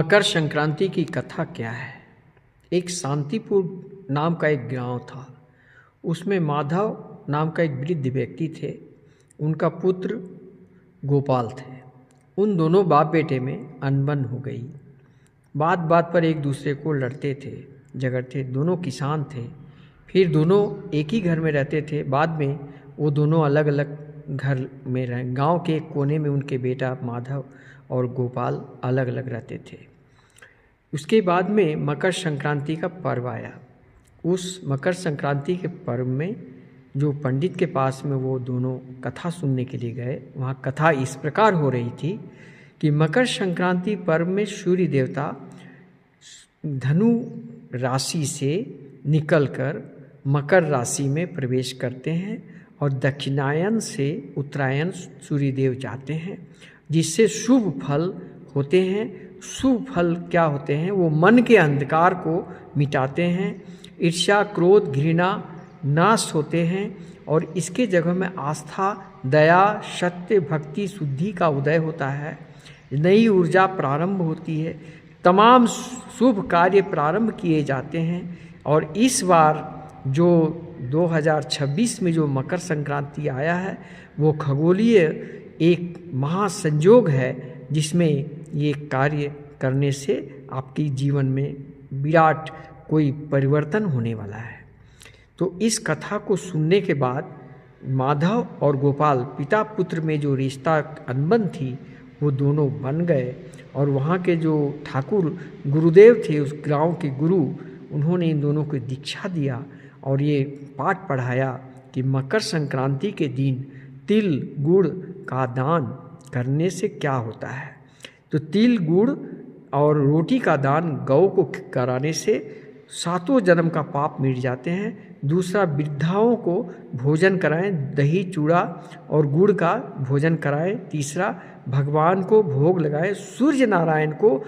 मकर संक्रांति की कथा क्या है। एक शांतिपुर नाम का एक गांव था। उसमें माधव नाम का एक वृद्ध व्यक्ति थे। उनका पुत्र गोपाल थे। उन दोनों बाप बेटे में अनबन हो गई। बात बात पर एक दूसरे को लड़ते थे, झगड़ते। दोनों किसान थे। फिर दोनों एक ही घर में रहते थे। बाद में वो दोनों अलग अलग घर में रहे। गांव के एक कोने में उनके बेटा माधव और गोपाल अलग अलग रहते थे। उसके बाद में मकर संक्रांति का पर्व आया। उस मकर संक्रांति के पर्व में जो पंडित के पास में वो दोनों कथा सुनने के लिए गए, वहाँ कथा इस प्रकार हो रही थी कि मकर संक्रांति पर्व में सूर्य देवता धनु राशि से निकलकर मकर राशि में प्रवेश करते हैं और दक्षिणायन से उत्तरायण सूर्यदेव जाते हैं, जिससे शुभ फल होते हैं। शुभ फल क्या होते हैं? वो मन के अंधकार को मिटाते हैं। ईर्ष्या, क्रोध, घृणा नाश होते हैं और इसके जगह में आस्था, दया, सत्य, भक्ति, शुद्धि का उदय होता है। नई ऊर्जा प्रारंभ होती है। तमाम शुभ कार्य प्रारंभ किए जाते हैं। और इस बार जो 2026 में जो मकर संक्रांति आया है, वो खगोलीय एक महासंयोग है, जिसमें ये कार्य करने से आपकी जीवन में विराट कोई परिवर्तन होने वाला है। तो इस कथा को सुनने के बाद माधव और गोपाल पिता पुत्र में जो रिश्ता अनबन थी, वो दोनों बन गए। और वहाँ के जो ठाकुर गुरुदेव थे, उस गांव के गुरु, उन्होंने इन दोनों को दीक्षा दिया और ये पाठ पढ़ाया कि मकर संक्रांति के दिन तिल गुड़ का दान करने से क्या होता है। तो तिल गुड़ और रोटी का दान गौ को कराने से 7 जन्म का पाप मिट जाते हैं। दूसरा, वृद्धाओं को भोजन कराएं, दही चूड़ा और गुड़ का भोजन कराएं। तीसरा, भगवान को भोग लगाएं। सूर्य नारायण को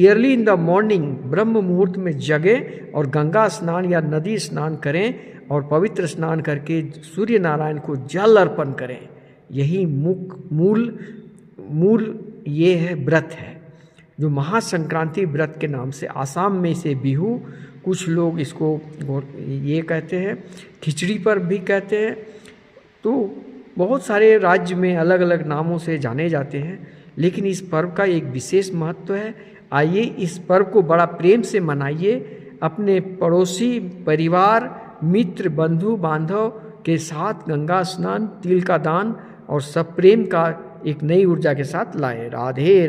अर्ली इन द मॉर्निंग ब्रह्म मुहूर्त में जगें और गंगा स्नान या नदी स्नान करें और पवित्र स्नान करके सूर्य नारायण को जल अर्पण करें। यही मूल ये है व्रत है, जो महासंक्रांति व्रत के नाम से। आसाम में इसे बिहू, कुछ लोग इसको ये कहते हैं, खिचड़ी पर भी कहते हैं। तो बहुत सारे राज्य में अलग अलग नामों से जाने जाते हैं, लेकिन इस पर्व का एक विशेष महत्व है। आइए इस पर्व को बड़ा प्रेम से मनाइए। अपने पड़ोसी, परिवार, मित्र, बंधु बांधव के साथ गंगा स्नान, तिल का दान और सब प्रेम का एक नई ऊर्जा के साथ लाएं। राधे राधे।